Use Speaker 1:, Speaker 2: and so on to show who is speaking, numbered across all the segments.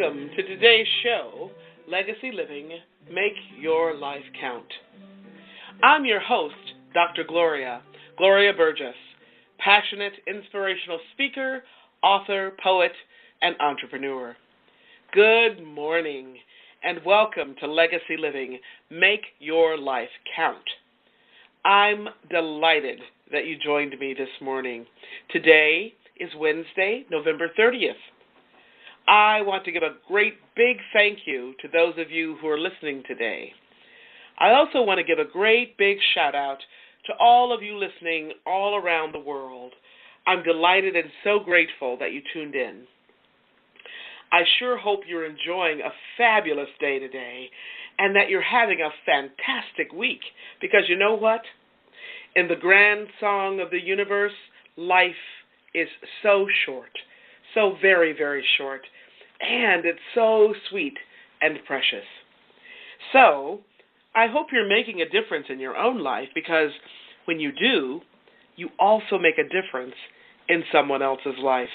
Speaker 1: Welcome to today's show, Legacy Living, Make Your Life Count. I'm your host, Dr. Gloria Burgess, passionate, inspirational speaker, author, poet, and entrepreneur. Good morning, and welcome to Legacy Living, Make Your Life Count. I'm delighted that you joined me this morning. Today is Wednesday, November 30th. I want to give a great big thank you to those of you who are listening today. I also want to give a great big shout out to all of you listening all around the world. I'm delighted and so grateful that you tuned in. I sure hope you're enjoying a fabulous day today and that you're having a fantastic week, because you know what? In the grand song of the universe, life is so short, so very, very short, and it's so sweet and precious. So I hope you're making a difference in your own life, because when you do, you also make a difference in someone else's life.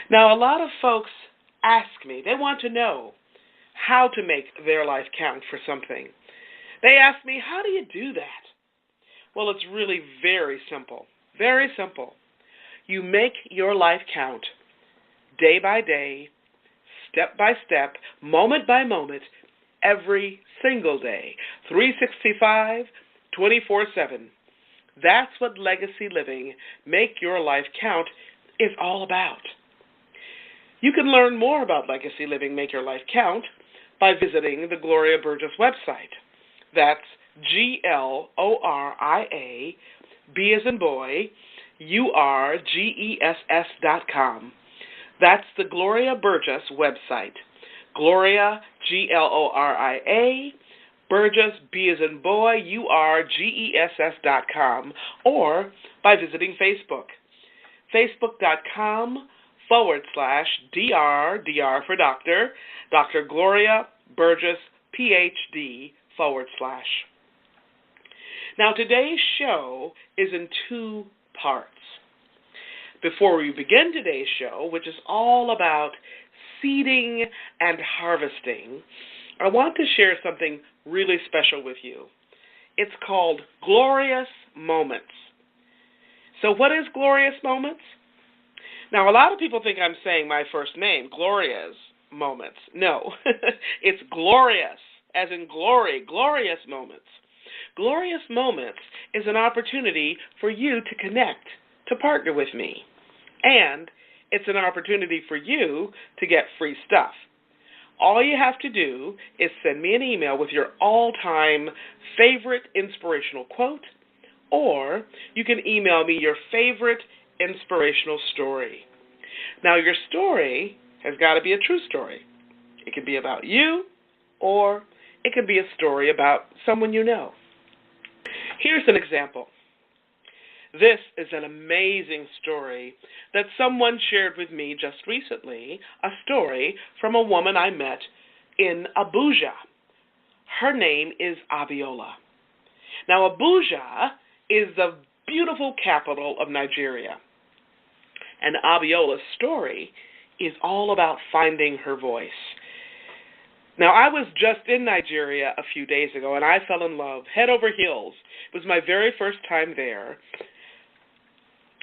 Speaker 1: Now, a lot of folks ask me, they want to know how to make their life count for something. They ask me, how do you do that? Well, it's really very simple, very simple. You make your life count day by day, step by step, moment by moment, every single day, 365, 24/7. That's what Legacy Living, Make Your Life Count is all about. You can learn more about Legacy Living, Make Your Life Count by visiting the Gloria Burgess website. That's Gloria, B as in boy, URGESS.com. That's the Gloria Burgess website. Gloria, Gloria, Burgess, B as in boy, URGESS.com, or by visiting Facebook. Facebook.com/DR for Dr. Gloria Burgess, PhD, /. Now, today's show is in two parts. Before we begin today's show, which is all about seeding and harvesting, I want to share something really special with you. It's called Glorious Moments. So what is Glorious Moments? Now, a lot of people think I'm saying my first name, Gloria's Moments. No, it's glorious, as in glory, glorious moments. Glorious Moments is an opportunity for you to connect, to partner with me. And it's an opportunity for you to get free stuff. All you have to do is send me an email with your all-time favorite inspirational quote, or you can email me your favorite inspirational story. Now, your story has got to be a true story. It can be about you, or it can be a story about someone you know. Here's an example. This is an amazing story that someone shared with me just recently, a story from a woman I met in Abuja. Her name is Abiola. Now, Abuja is the beautiful capital of Nigeria, and Abiola's story is all about finding her voice. Now, I was just in Nigeria a few days ago, and I fell in love, head over heels. It was my very first time there.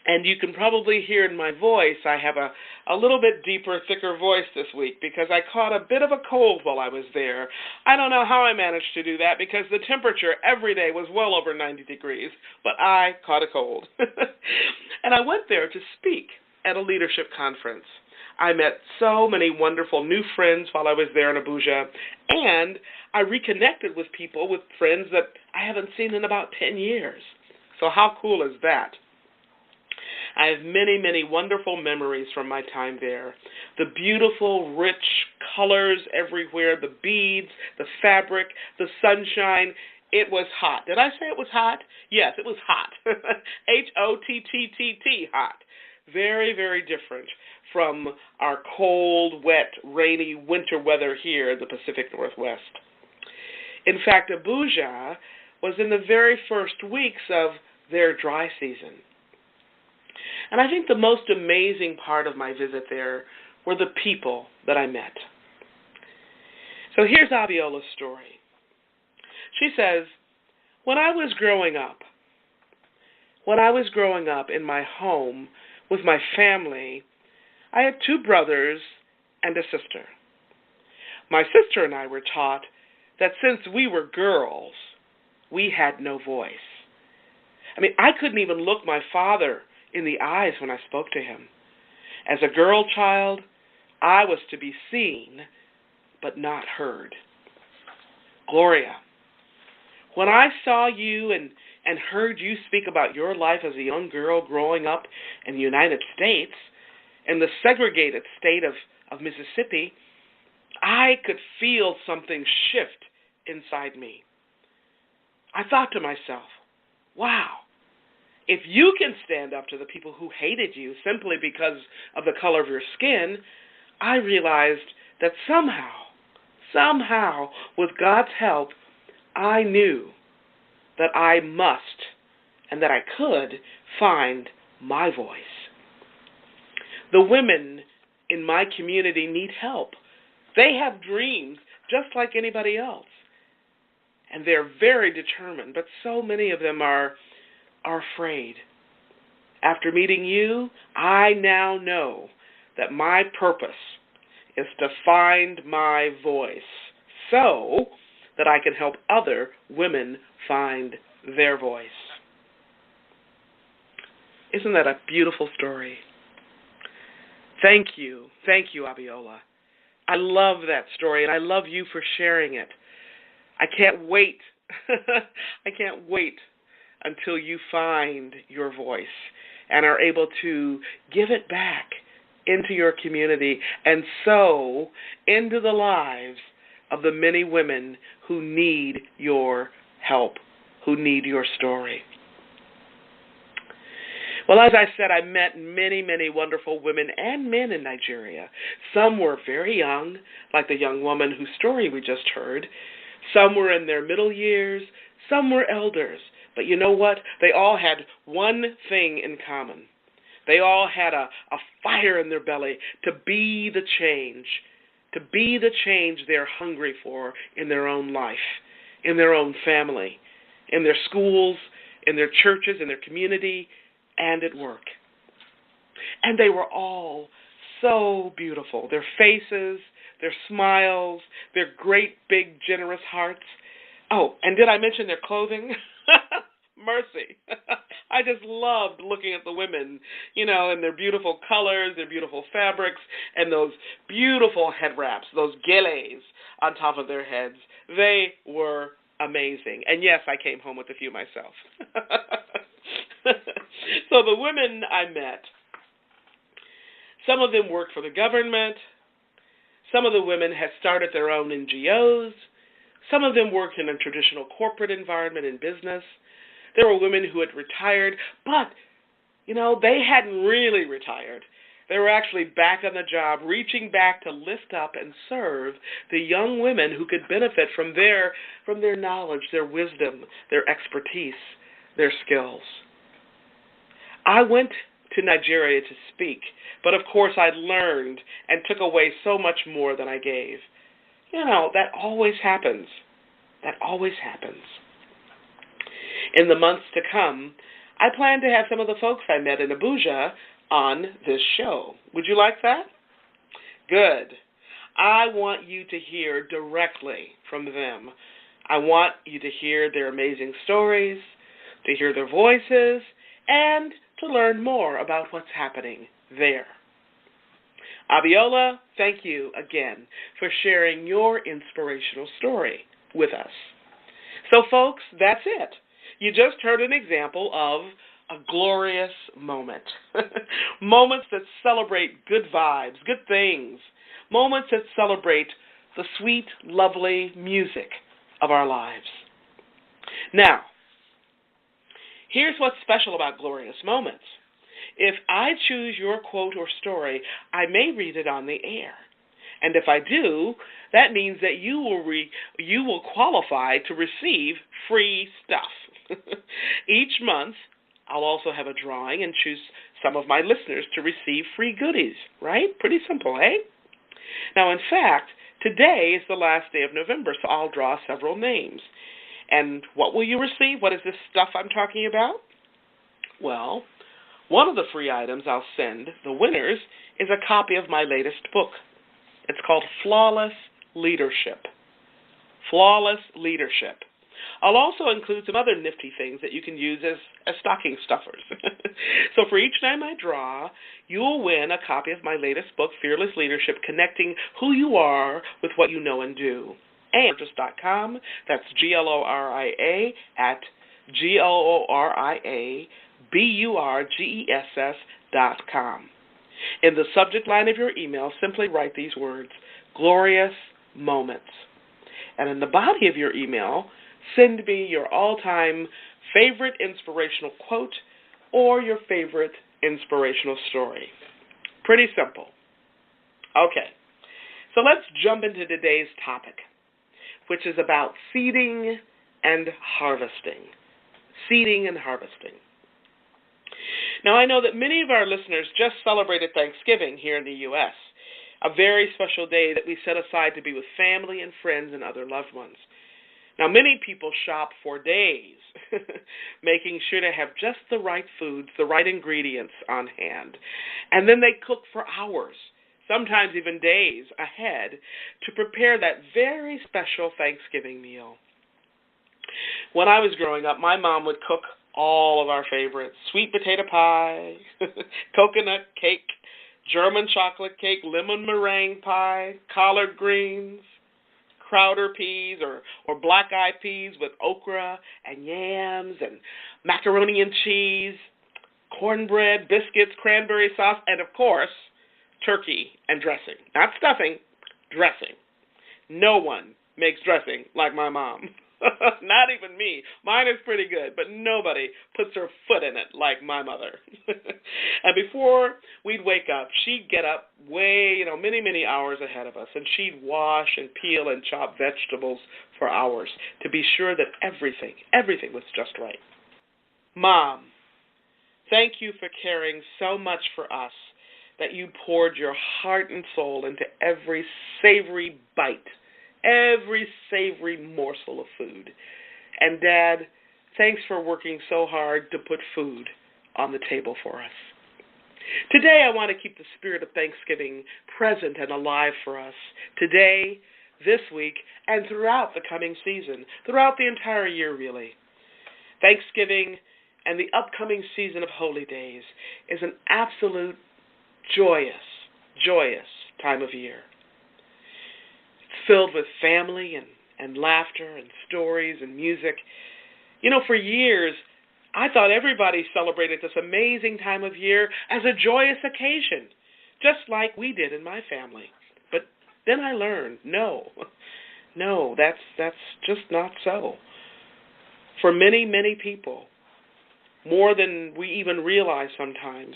Speaker 1: And you can probably hear in my voice, I have a little bit deeper, thicker voice this week because I caught a bit of a cold while I was there. I don't know how I managed to do that because the temperature every day was well over 90 degrees, but I caught a cold. And I went there to speak at a leadership conference. I met so many wonderful new friends while I was there in Abuja, and I reconnected with people, with friends that I haven't seen in about 10 years. So how cool is that? I have many, many wonderful memories from my time there. The beautiful, rich colors everywhere, the beads, the fabric, the sunshine. It was hot. Did I say it was hot? Yes, it was hot. H-O-T-T-T-T, hot. Very, very different from our cold, wet, rainy winter weather here in the Pacific Northwest. In fact, Abuja was in the very first weeks of their dry season. And I think the most amazing part of my visit there were the people that I met. So here's Abiola's story. She says, when I was growing up in my home with my family, I had 2 brothers and a sister. My sister and I were taught that since we were girls, we had no voice. I mean, I couldn't even look my father in the eyes when I spoke to him. As a girl child, I was to be seen, but not heard. Gloria, when I saw you and heard you speak about your life as a young girl growing up in the United States, in the segregated state of Mississippi, I could feel something shift inside me. I thought to myself, wow, if you can stand up to the people who hated you simply because of the color of your skin, I realized that somehow, with God's help, I knew that I must and that I could find my voice. The women in my community need help. They have dreams just like anybody else. And they're very determined, but so many of them are afraid. After meeting you, I now know that my purpose is to find my voice so that I can help other women find their voice. Isn't that a beautiful story? Thank you, Abiola. I love that story, and I love you for sharing it. I can't wait. I can't wait until you find your voice and are able to give it back into your community and sow into the lives of the many women who need your help, who need your story. Well, as I said, I met many, many wonderful women and men in Nigeria. Some were very young, like the young woman whose story we just heard. Some were in their middle years. Some were elders. But you know what? They all had one thing in common. They all had a fire in their belly to be the change they're hungry for in their own life, in their own family, in their schools, in their churches, in their community, and at work. And they were all so beautiful. Their faces, their smiles, their great, big, generous hearts. Oh, and did I mention their clothing? Mercy. I just loved looking at the women, you know, and their beautiful colors, their beautiful fabrics, and those beautiful head wraps, those geles on top of their heads. They were amazing. And yes, I came home with a few myself. So the women I met, some of them worked for the government. Some of the women had started their own NGOs. Some of them worked in a traditional corporate environment in business. There were women who had retired, but, you know, they hadn't really retired. They were actually back on the job, reaching back to lift up and serve the young women who could benefit from their knowledge, their wisdom, their expertise, their skills. I went to Nigeria to speak, but of course I learned and took away so much more than I gave. You know, that always happens. That always happens. In the months to come, I plan to have some of the folks I met in Abuja on this show. Would you like that? Good. I want you to hear directly from them. I want you to hear their amazing stories, to hear their voices, and to learn more about what's happening there. Abiola, thank you again for sharing your inspirational story with us. So, folks, that's it. You just heard an example of a glorious moment. Moments that celebrate good vibes, good things. Moments that celebrate the sweet, lovely music of our lives. Now, here's what's special about glorious moments. If I choose your quote or story, I may read it on the air. And if I do, that means that you will qualify to receive free stuff. Each month, I'll also have a drawing and choose some of my listeners to receive free goodies, right? Pretty simple, eh? Now, in fact, today is the last day of November, so I'll draw several names. And what will you receive? What is this stuff I'm talking about? Well, one of the free items I'll send the winners is a copy of my latest book. It's called Flawless Leadership. Flawless Leadership. I'll also include some other nifty things that you can use as stocking stuffers. So for each name I draw, you'll win a copy of my latest book, Fearless Leadership, Connecting Who You Are with What You Know and Do. And Burgess.com, that's Gloria at GloriaBurgess.com. In the subject line of your email, simply write these words, Glorious Moments. And in the body of your email, send me your all-time favorite inspirational quote or your favorite inspirational story. Pretty simple. Okay, so let's jump into today's topic, which is about seeding and harvesting. Seeding and harvesting. Now, I know that many of our listeners just celebrated Thanksgiving here in the U.S., a very special day that we set aside to be with family and friends and other loved ones. Now, many people shop for days, making sure to have just the right foods, the right ingredients on hand. And then they cook for hours, sometimes even days ahead, to prepare that very special Thanksgiving meal. When I was growing up, my mom would cook all of our favorites: sweet potato pie, coconut cake, German chocolate cake, lemon meringue pie, collard greens, Crowder peas or black-eyed peas with okra and yams and macaroni and cheese, cornbread, biscuits, cranberry sauce, and, of course, turkey and dressing. Not stuffing, dressing. No one makes dressing like my mom. Not even me. Mine is pretty good, but nobody puts her foot in it like my mother. And before we'd wake up, she'd get up many, many hours ahead of us, and she'd wash and peel and chop vegetables for hours to be sure that everything was just right. Mom, thank you for caring so much for us that you poured your heart and soul into every savory bite, every savory morsel of food. And Dad, thanks for working so hard to put food on the table for us. Today I want to keep the spirit of Thanksgiving present and alive for us. Today, this week, and throughout the coming season, throughout the entire year really. Thanksgiving and the upcoming season of holy days is an absolute joyous time of year. Filled with family and laughter and stories and music. You know, for years, I thought everybody celebrated this amazing time of year as a joyous occasion, just like we did in my family. But then I learned, no, that's just not so. For many, many people, more than we even realize sometimes,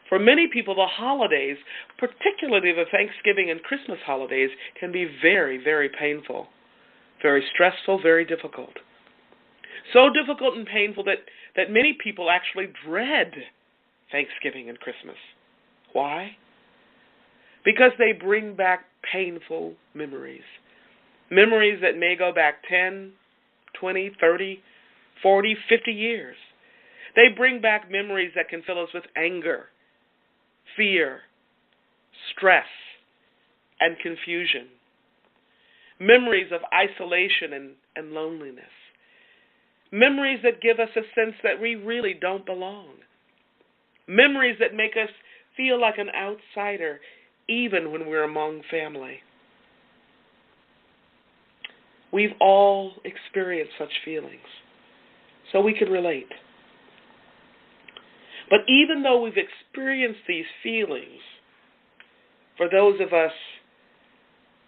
Speaker 1: for many people, the holidays, particularly the Thanksgiving and Christmas holidays, can be very, very painful, very stressful, very difficult. So difficult and painful that many people actually dread Thanksgiving and Christmas. Why? Because they bring back painful memories. Memories that may go back 10, 20, 30, 40, 50 years. They bring back memories that can fill us with anger, fear, stress, and confusion. Memories of isolation and loneliness. Memories that give us a sense that we really don't belong. Memories that make us feel like an outsider even when we're among family. We've all experienced such feelings, so we can relate. But even though we've experienced these feelings, for those of us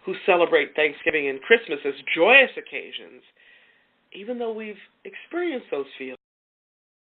Speaker 1: who celebrate Thanksgiving and Christmas as joyous occasions, even though we've experienced those feelings,